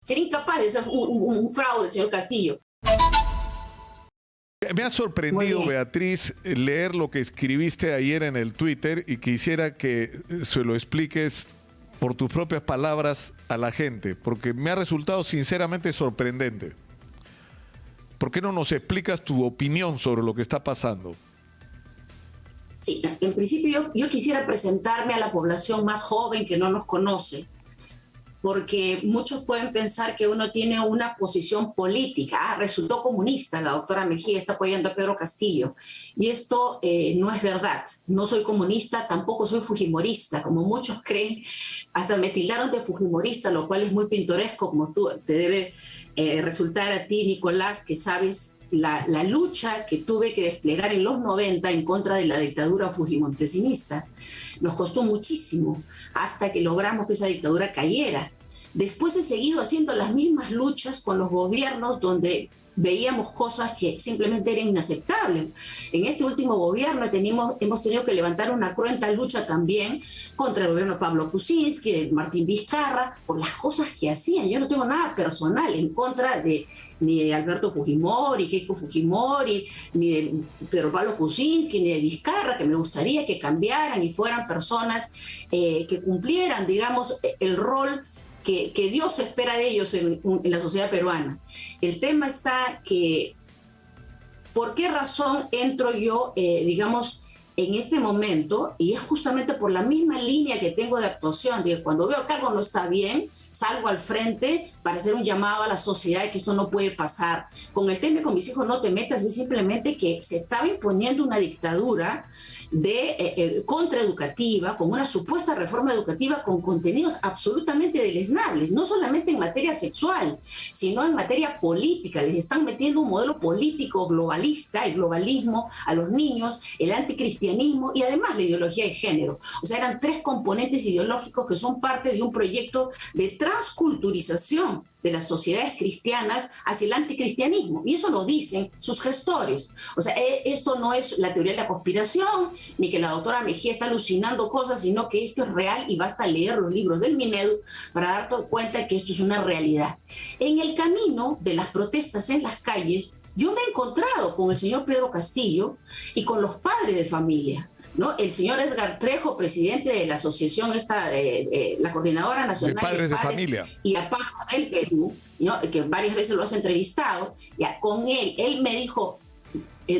Sería incapaz de ser un fraude, el señor Castillo. Me ha sorprendido, Beatriz, leer lo que escribiste ayer en el Twitter y quisiera que se lo expliques por tus propias palabras a la gente, porque me ha resultado sinceramente sorprendente. ¿Por qué no nos explicas tu opinión sobre lo que está pasando? Sí, en principio yo quisiera presentarme a la población más joven que no nos conoce, porque muchos pueden pensar que uno tiene una posición política. Resultó comunista, la doctora Mejía está apoyando a Pedro Castillo. Y esto no es verdad. No soy comunista, tampoco soy fujimorista, como muchos creen. Hasta me tildaron de fujimorista, lo cual es muy pintoresco, como tú te debe resultar a ti, Nicolás, que sabes la lucha que tuve que desplegar en los 90 en contra de la dictadura fujimontesinista. Nos costó muchísimo hasta que logramos que esa dictadura cayera. Después he seguido haciendo las mismas luchas con los gobiernos donde veíamos cosas que simplemente eran inaceptables. En este último gobierno hemos tenido que levantar una cruenta lucha también contra el gobierno de Pablo Kuczynski, de Martín Vizcarra, por las cosas que hacían. Yo no tengo nada personal en contra ni de Alberto Fujimori, Keiko Fujimori, ni de Pedro Pablo Kuczynski, ni de Vizcarra, que me gustaría que cambiaran y fueran personas que cumplieran, digamos, el rol que Dios espera de ellos en la sociedad peruana. El tema está que, ¿por qué razón entro yo, digamos, en este momento? Y es justamente por la misma línea que tengo de actuación, de que cuando veo que algo no está bien, salgo al frente para hacer un llamado a la sociedad de que esto no puede pasar. Con el tema con mis hijos no te metas, es simplemente que se estaba imponiendo una dictadura contraeducativa, con una supuesta reforma educativa con contenidos absolutamente deleznables, no solamente en materia sexual, sino en materia política. Les están metiendo un modelo político globalista, el globalismo a los niños, el anticristianismo y además la ideología de género. O sea, eran tres componentes ideológicos que son parte de un proyecto de transculturización de las sociedades cristianas hacia el anticristianismo. Y eso lo dicen sus gestores. O sea, esto no es la teoría de la conspiración, ni que la doctora Mejía está alucinando cosas, sino que esto es real y basta leer los libros del Minedu para dar cuenta que esto es una realidad. En el camino de las protestas en las calles, yo me he encontrado con el señor Pedro Castillo y con los padres de familia, ¿no? El señor Edgar Trejo, presidente de la asociación la Coordinadora Nacional de Padres de Familia y APAFA del Perú, ¿no? Que varias veces lo has entrevistado, ya, con él me dijo,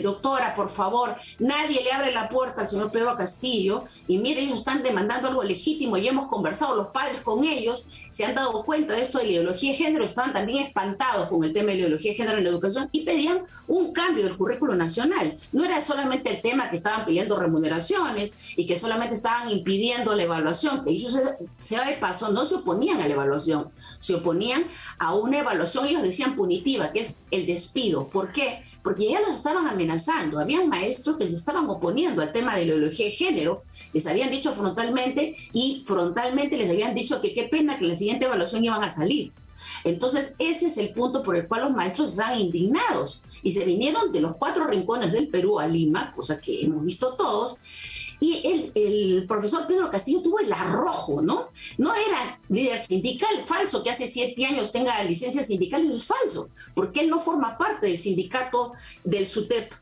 doctora, por favor, nadie le abre la puerta al señor Pedro Castillo, y mire, ellos están demandando algo legítimo, y hemos conversado los padres con ellos, se han dado cuenta de esto de la ideología de género, estaban también espantados con el tema de la ideología de género en la educación, y pedían un cambio del currículo nacional. No era solamente el tema que estaban pidiendo remuneraciones, y que solamente estaban impidiendo la evaluación, que ellos, sea de paso, no se oponían a la evaluación, se oponían a una evaluación, ellos decían punitiva, que es el despido. ¿Por qué? Porque ya los estaban amenazando. Habían maestros que se estaban oponiendo al tema de la ideología de género, les habían dicho frontalmente, y frontalmente les habían dicho que qué pena que en la siguiente evaluación iban a salir. Entonces ese es el punto por el cual los maestros estaban indignados y se vinieron de los 4 rincones del Perú a Lima, cosa que hemos visto todos, y el profesor Pedro Castillo tuvo el arrojo, ¿no? No era líder sindical, falso que hace 7 años tenga licencia sindical, y es falso, porque él no forma parte del sindicato del SUTEP,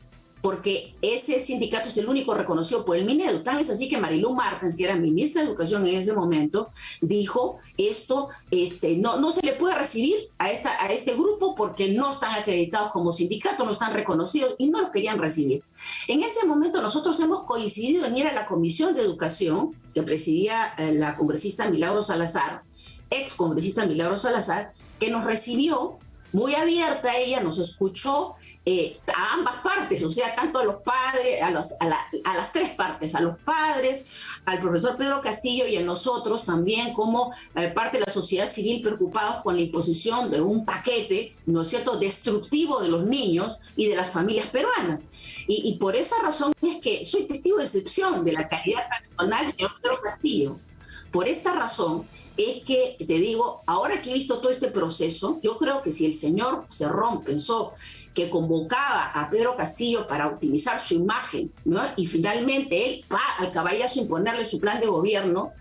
porque ese sindicato es el único reconocido por el Minedu. Tan es así que Marilú Martens, que era ministra de Educación en ese momento, dijo esto, no se le puede recibir a este grupo porque no están acreditados como sindicato, no están reconocidos y no los querían recibir. En ese momento nosotros hemos coincidido en ir a la Comisión de Educación que presidía la congresista Milagros Salazar, ex congresista Milagros Salazar, que nos recibió muy abierta. Ella nos escuchó a ambas partes, o sea, tanto a los padres, a las 3 partes, a los padres, al profesor Pedro Castillo y a nosotros también, como parte de la sociedad civil, preocupados con la imposición de un paquete, ¿no es cierto?, destructivo de los niños y de las familias peruanas. Y por esa razón es que soy testigo de excepción de la calidad personal del señor Pedro Castillo. Por esta razón es que, te digo, ahora que he visto todo este proceso, yo creo que si el señor Cerrón pensó que convocaba a Pedro Castillo para utilizar su imagen, ¿no?, y finalmente él va al caballazo a imponerle su plan de gobierno,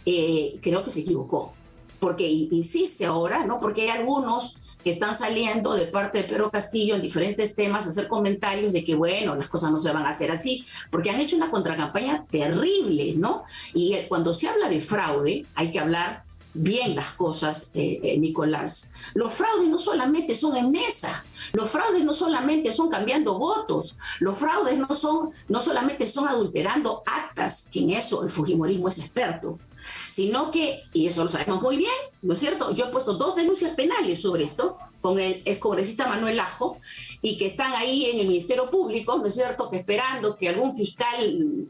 creo que se equivocó. porque insiste ahora, ¿no? Porque hay algunos que están saliendo de parte de Pedro Castillo en diferentes temas a hacer comentarios de que, bueno, las cosas no se van a hacer así, porque han hecho una contracampaña terrible, ¿no? Y cuando se habla de fraude, hay que hablar bien las cosas, Nicolás. Los fraudes no solamente son en mesa, los fraudes no solamente son cambiando votos, los fraudes no solamente son adulterando actas, que en eso el fujimorismo es experto, sino que, y eso lo sabemos muy bien, ¿no es cierto? Yo he puesto 2 denuncias penales sobre esto con el excongresista Manuel Lajo, y que están ahí en el Ministerio Público, ¿no es cierto?, que esperando que algún fiscal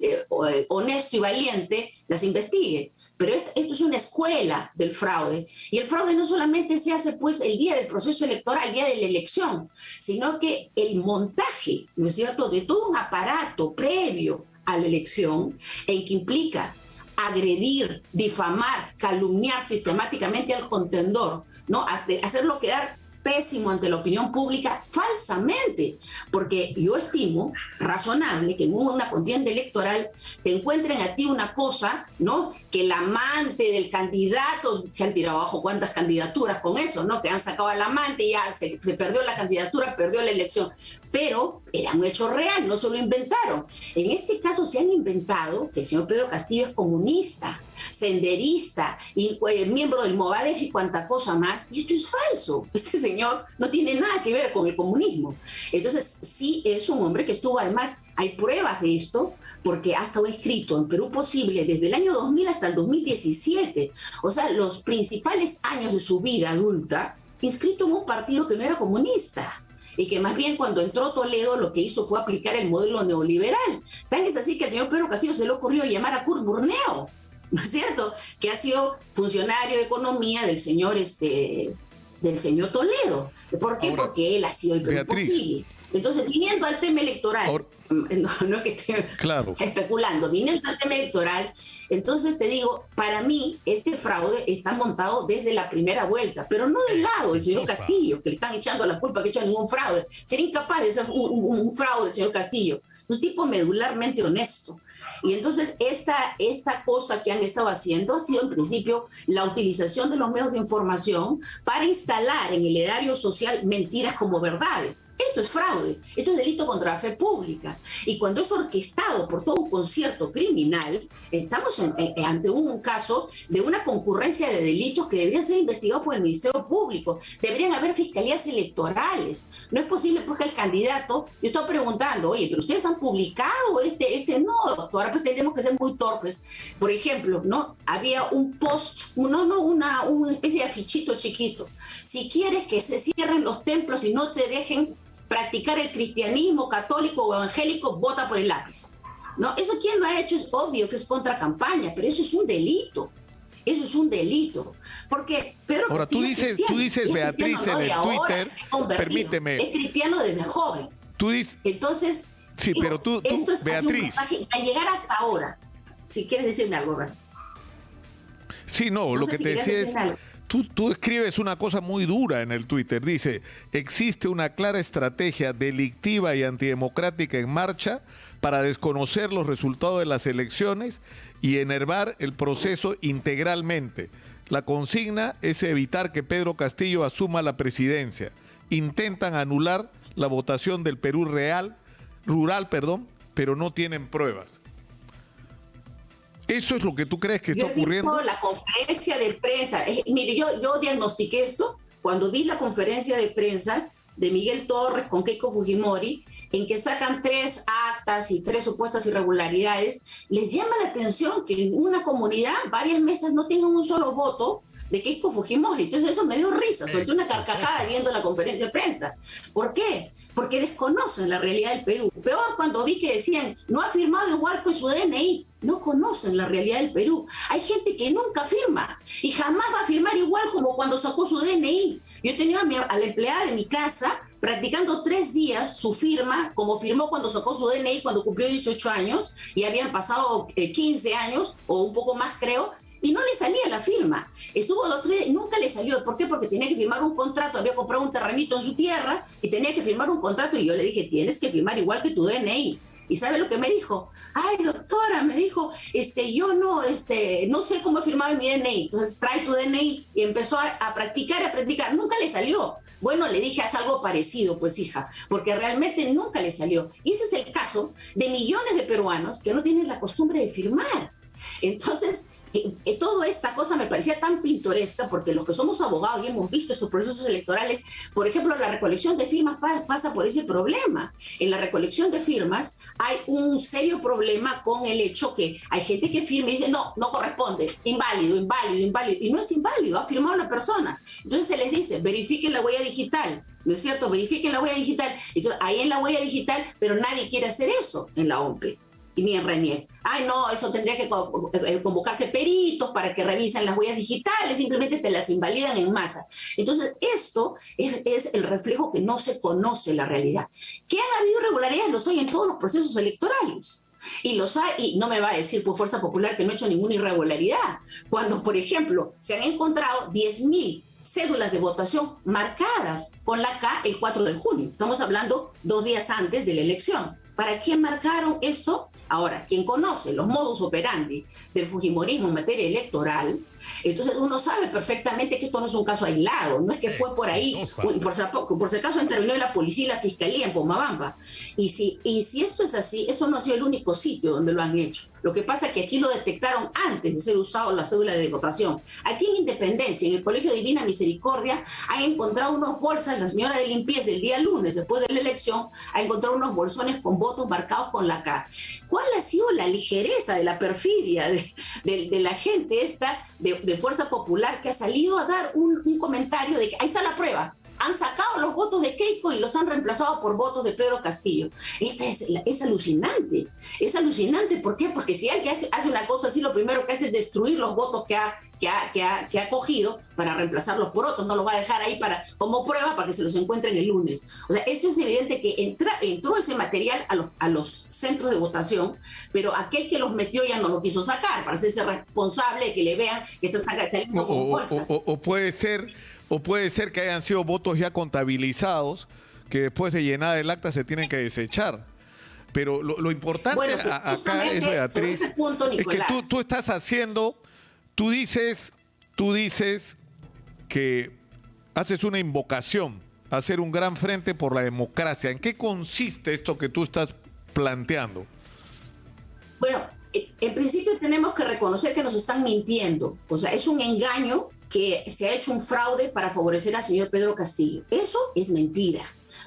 honesto y valiente las investigue. Pero esto es una escuela del fraude, y el fraude no solamente se hace pues el día del proceso electoral, el día de la elección, sino que el montaje, ¿no es cierto?, de todo un aparato previo a la elección, en que implica agredir, difamar, calumniar sistemáticamente al contendor, ¿no?, hacerlo quedar pésimo ante la opinión pública falsamente, porque yo estimo razonable que en una contienda electoral te encuentren a ti una cosa, ¿no?, que el amante del candidato, se han tirado abajo cuántas candidaturas con eso, ¿no?, que han sacado al amante y ya se perdió la candidatura, perdió la elección, pero era un hecho real, no se lo inventaron. En este caso se han inventado que el señor Pedro Castillo es comunista, senderista, y miembro del Movadef y cuanta cosa más, y esto es falso. Este señor no tiene nada que ver con el comunismo. Entonces sí es un hombre que estuvo, además hay pruebas de esto, porque ha estado escrito en Perú Posible desde el año 2000 hasta el 2017, o sea, los principales años de su vida adulta, inscrito en un partido que no era comunista, y que más bien cuando entró Toledo lo que hizo fue aplicar el modelo neoliberal. Tan es así que al señor Pedro Castillo se le ocurrió llamar a Kurt Burneo, ¿no es cierto?, que ha sido funcionario de economía del señor Toledo. ¿Por qué? Ahora, porque él ha sido el Perú Posible. Entonces, viniendo al tema electoral, no que esté especulando, viniendo al tema electoral, entonces te digo, para mí este fraude está montado desde la primera vuelta, pero no del lado del señor Castillo, que le están echando la culpa que ha hecho ningún fraude. Sería incapaz de hacer un fraude el señor Castillo. Un tipo medularmente honesto. Y entonces esta cosa que han estado haciendo ha sido en principio la utilización de los medios de información para instalar en el erario social mentiras como verdades. Esto es fraude, esto es delito contra la fe pública. Y cuando es orquestado por todo un concierto criminal, estamos ante un caso de una concurrencia de delitos que deberían ser investigados por el Ministerio Público. Deberían haber fiscalías electorales. No es posible porque el candidato, yo estoy preguntando, oye, pero ustedes han publicado no, doctora, pues tenemos que ser muy torpes. Por ejemplo, ¿no?, había un post, una especie de afichito chiquito. Si quieres que se cierren los templos y no te dejen practicar el cristianismo católico o evangélico, vota por el lápiz. ¿No? Eso quien lo ha hecho es obvio que es contra campaña, pero eso es un delito. Eso es un delito. Porque Pedro ahora, Castillo tú dices Beatriz, en el Twitter, permíteme. Es cristiano desde joven. Tú dices... Entonces... Sí, pero tú esto es Beatriz. A llegar hasta ahora, si quieres decirme algo, ¿verdad? Sí, no lo que te decía es, tú escribes una cosa muy dura en el Twitter. Dice, existe una clara estrategia delictiva y antidemocrática en marcha para desconocer los resultados de las elecciones y enervar el proceso integralmente. La consigna es evitar que Pedro Castillo asuma la presidencia. Intentan anular la votación del Perú rural, pero no tienen pruebas. ¿Eso es lo que tú crees que está ocurriendo? Yo he visto la conferencia de prensa. Mire, yo diagnostiqué esto cuando vi la conferencia de prensa de Miguel Torres con Keiko Fujimori, en que sacan 3 actas y 3 supuestas irregularidades. Les llama la atención que en una comunidad varias mesas no tengan un solo voto de Keiko Fujimori. Entonces eso me dio risa, solté una carcajada viendo la conferencia de prensa. ¿Por qué? Porque desconocen la realidad del Perú. Peor cuando vi que decían, no ha firmado igual con su DNI. No conocen la realidad del Perú. Hay gente que nunca firma y jamás va a firmar igual como cuando sacó su DNI. Yo he tenido a la empleada de mi casa practicando 3 días su firma, como firmó cuando sacó su DNI, cuando cumplió 18 años, y habían pasado 15 años, o un poco más creo, y no le salía la firma. Estuvo 2 o 3 y nunca le salió. ¿Por qué? Porque tenía que firmar un contrato, había comprado un terrenito en su tierra, y tenía que firmar un contrato, y yo le dije, tienes que firmar igual que tu DNI. ¿Y sabe lo que me dijo? Ay, doctora, me dijo, yo no sé cómo he firmado mi DNI. Entonces trae tu DNI y empezó a practicar, a practicar. Nunca le salió. Bueno, le dije, haz algo parecido, pues hija, porque realmente nunca le salió. Y ese es el caso de millones de peruanos que no tienen la costumbre de firmar. Entonces, toda esta cosa me parecía tan pintoresca porque los que somos abogados y hemos visto estos procesos electorales, por ejemplo, la recolección de firmas pasa por ese problema. En la recolección de firmas hay un serio problema con el hecho que hay gente que firma y dice, no corresponde, inválido, y no es inválido, ha firmado la persona. Entonces se les dice, verifiquen la huella digital. ¿No es cierto? Verifiquen la huella digital. Entonces, ahí en la huella digital, pero nadie quiere hacer eso en la OMPE. Y ni en RENIEC. Ay, no, eso tendría que convocarse peritos para que revisen las huellas digitales, simplemente te las invalidan en masa. Entonces, esto es el reflejo que no se conoce la realidad. ¿Que han habido irregularidades? Los hay en todos los procesos electorales. Y los hay, y no me va a decir por Fuerza Popular que no ha hecho ninguna irregularidad. Cuando, por ejemplo, se han encontrado 10.000 cédulas de votación marcadas con la K el 4 de junio. Estamos hablando 2 días antes de la elección. ¿Para quién marcaron esto? Ahora, quien conoce los modus operandi del fujimorismo en materia electoral, entonces uno sabe perfectamente que esto no es un caso aislado, no es que fue por ahí, por si acaso intervino la policía y la fiscalía en Pomabamba. Y si esto es así, esto no ha sido el único sitio donde lo han hecho. Lo que pasa es que aquí lo detectaron antes de ser usado la cédula de votación. Aquí en Independencia, en el Colegio Divina Misericordia, han encontrado unas bolsas, la señora de limpieza el día lunes, después de la elección, ha encontrado unos bolsones con votos marcados con la K. ¿Cuál ha sido la ligereza de la perfidia de la gente esta de Fuerza Popular que ha salido a dar un comentario de que ahí está la prueba? Han sacado los votos de Keiko y los han reemplazado por votos de Pedro Castillo. Es alucinante. Es alucinante. ¿Por qué? Porque si alguien hace una cosa así, lo primero que hace es destruir los votos que ha cogido para reemplazarlos por otros. No los va a dejar ahí como prueba para que se los encuentren el lunes. O sea, esto es evidente que entró ese material a los centros de votación, pero aquel que los metió ya no lo quiso sacar para hacerse responsable de que le vean que están saliendo con bolsas. O puede ser que hayan sido votos ya contabilizados que después de llenar el acta se tienen que desechar. Pero lo importante acá es, Beatriz, es que tú estás haciendo, tú dices que haces una invocación a hacer un gran frente por la democracia. ¿En qué consiste esto que tú estás planteando? Bueno, en principio tenemos que reconocer que nos están mintiendo. O sea, es un engaño que se ha hecho un fraude para favorecer al señor Pedro Castillo. Eso es mentira.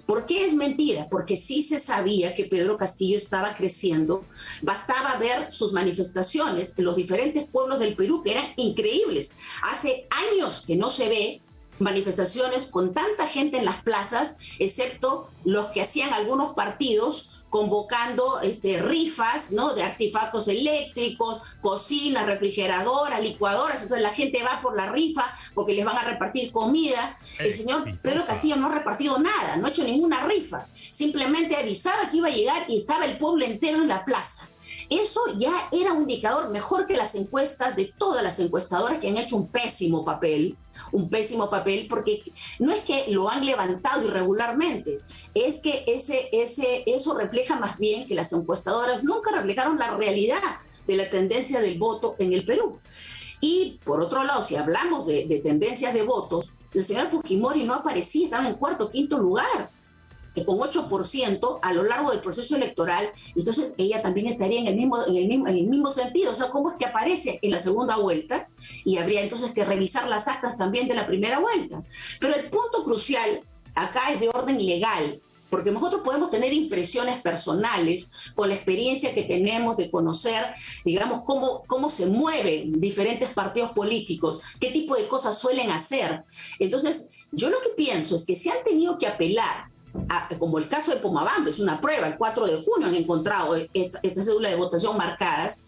¿Por qué es mentira? Porque sí se sabía que Pedro Castillo estaba creciendo. Bastaba ver sus manifestaciones en los diferentes pueblos del Perú, que eran increíbles. Hace años que no se ve manifestaciones con tanta gente en las plazas, excepto los que hacían algunos partidos convocando rifas, ¿no?, de artefactos eléctricos, cocinas, refrigeradoras, licuadoras. Entonces la gente va por la rifa porque les van a repartir comida. El señor Pedro Castillo no ha repartido nada, no ha hecho ninguna rifa. Simplemente avisaba que iba a llegar y estaba el pueblo entero en la plaza. Eso ya era un indicador mejor que las encuestas de todas las encuestadoras, que han hecho un pésimo papel, porque no es que lo han levantado irregularmente, es que eso refleja más bien que las encuestadoras nunca reflejaron la realidad de la tendencia del voto en el Perú. Y por otro lado, si hablamos de tendencias de votos, el señor Fujimori no aparecía, estaba en cuarto o quinto lugar, con 8% a lo largo del proceso electoral. Entonces ella también estaría en el mismo sentido. O sea, ¿cómo es que aparece en la segunda vuelta? Y habría entonces que revisar las actas también de la primera vuelta. Pero el punto crucial acá es de orden legal, porque nosotros podemos tener impresiones personales con la experiencia que tenemos de conocer, digamos, cómo se mueven diferentes partidos políticos, qué tipo de cosas suelen hacer. Entonces, yo lo que pienso es que se han tenido que apelar, como el caso de Pomabamba, es una prueba, el 4 de junio han encontrado esta cédula de votación marcadas.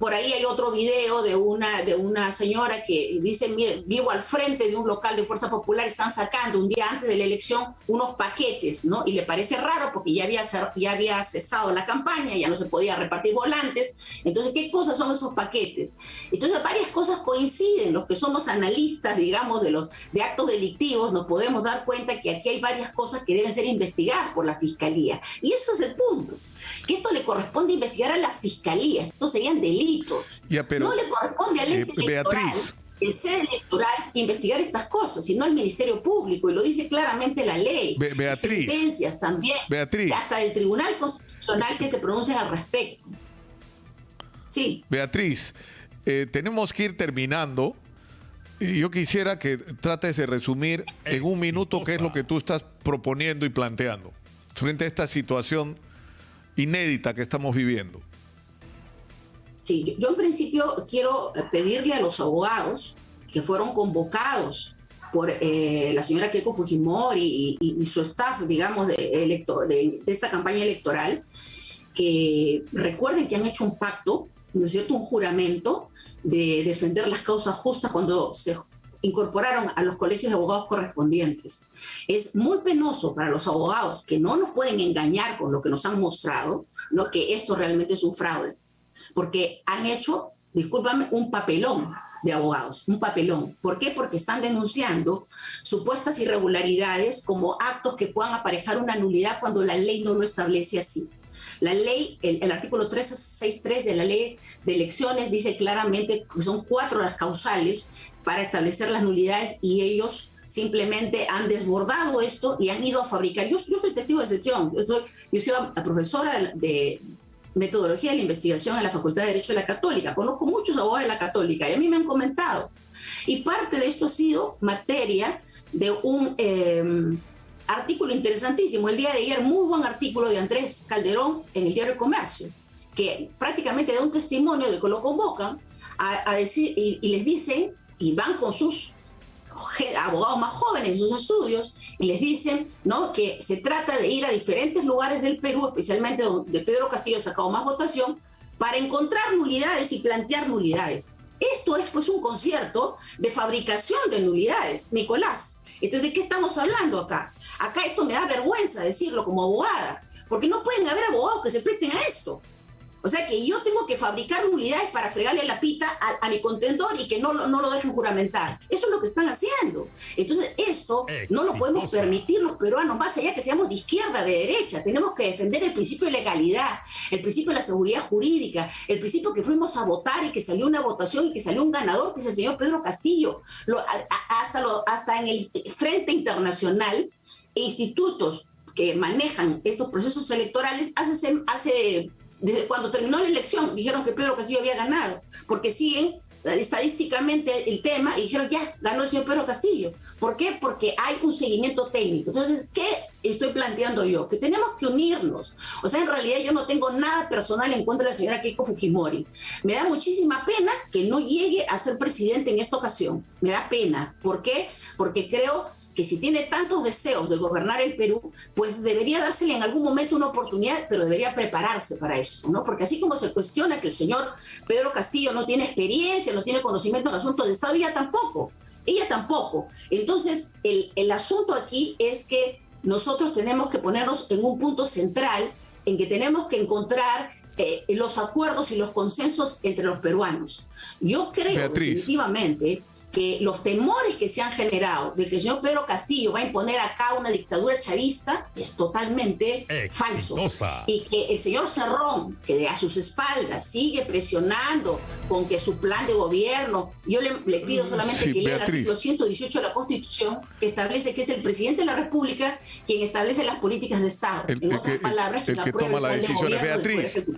Por ahí hay otro video de una señora que dice, mire, vivo al frente de un local de Fuerza Popular, están sacando un día antes de la elección unos paquetes, ¿no? Y le parece raro porque ya había cesado la campaña, ya no se podía repartir volantes. Entonces, ¿qué cosas son esos paquetes? Entonces, varias cosas coinciden. Los que somos analistas, digamos, de actos delictivos, nos podemos dar cuenta que aquí hay varias cosas que deben ser investigadas por la Fiscalía. Y eso es el punto, que esto le corresponde investigar a la Fiscalía. Estos serían delitos. Ya, pero, no le corresponde al ente electoral, el sede electoral, investigar estas cosas, sino al Ministerio Público, y lo dice claramente la ley. Beatriz, sentencias también, Beatriz, hasta del Tribunal Constitucional que se pronuncian al respecto. Sí. Beatriz, tenemos que ir terminando. Y yo quisiera que trates de resumir en un minuto qué es lo que tú estás proponiendo y planteando frente a esta situación inédita que estamos viviendo. Sí, yo en principio quiero pedirle a los abogados que fueron convocados por la señora Keiko Fujimori y su staff, digamos, de esta campaña electoral, que recuerden que han hecho un pacto, ¿no es cierto?, un juramento de defender las causas justas cuando se incorporaron a los colegios de abogados correspondientes. Es muy penoso para los abogados que no nos pueden engañar con lo que nos han mostrado, ¿no?, que esto realmente es un fraude, porque han hecho, discúlpame, un papelón de abogados, un papelón. ¿Por qué? Porque están denunciando supuestas irregularidades como actos que puedan aparejar una nulidad cuando la ley no lo establece así. La ley, el artículo 363 de la ley de elecciones dice claramente que son 4 las causales para establecer las nulidades, y ellos simplemente han desbordado esto y han ido a fabricar. Yo soy testigo de excepción, yo soy profesora de metodología de la investigación en la Facultad de Derecho de la Católica. Conozco muchos abogados de la Católica y a mí me han comentado. Y parte de esto ha sido materia de un artículo interesantísimo. El día de ayer, muy buen artículo de Andrés Calderón en el Diario El Comercio, que prácticamente da un testimonio de que lo convocan a decir, y les dicen, y van con sus abogados más jóvenes en sus estudios, y les dicen, ¿no?, que se trata de ir a diferentes lugares del Perú, especialmente donde Pedro Castillo ha sacado más votación, para encontrar nulidades y plantear nulidades. Esto es pues un concierto de fabricación de nulidades, Nicolás. Entonces, ¿de qué estamos hablando acá? Acá esto me da vergüenza decirlo como abogada, porque no pueden haber abogados que se presten a esto. O sea, que yo tengo que fabricar nulidades para fregarle la pita a mi contendor y que no lo dejen juramentar. Eso es lo que están haciendo. Entonces, esto no lo podemos permitir los peruanos, más allá que seamos de izquierda, de derecha. Tenemos que defender el principio de legalidad, el principio de la seguridad jurídica, el principio que fuimos a votar y que salió una votación y que salió un ganador, que es el señor Pedro Castillo. Hasta en el Frente Internacional, institutos que manejan estos procesos electorales desde cuando terminó la elección, dijeron que Pedro Castillo había ganado, porque siguen estadísticamente el tema y dijeron, ya, ganó el señor Pedro Castillo. ¿Por qué? Porque hay un seguimiento técnico. Entonces, ¿qué estoy planteando yo? Que tenemos que unirnos. O sea, en realidad yo no tengo nada personal en contra de la señora Keiko Fujimori. Me da muchísima pena que no llegue a ser presidente en esta ocasión. Me da pena. ¿Por qué? Porque creo que si tiene tantos deseos de gobernar el Perú, pues debería dársele en algún momento una oportunidad, pero debería prepararse para eso, ¿no? Porque así como se cuestiona que el señor Pedro Castillo no tiene experiencia, no tiene conocimiento en asuntos de Estado, ella tampoco. Entonces, el asunto aquí es que nosotros tenemos que ponernos en un punto central en que tenemos que encontrar los acuerdos y los consensos entre los peruanos. Yo creo, Beatriz, definitivamente, que los temores que se han generado de que el señor Pedro Castillo va a imponer acá una dictadura chavista es totalmente falso. Y que el señor Cerrón, que de a sus espaldas sigue presionando con que su plan de gobierno, yo le pido solamente que lea el artículo 118 de la Constitución, que establece que es el presidente de la República quien establece las políticas de Estado. En otras palabras, el que toma las decisiones. Beatriz,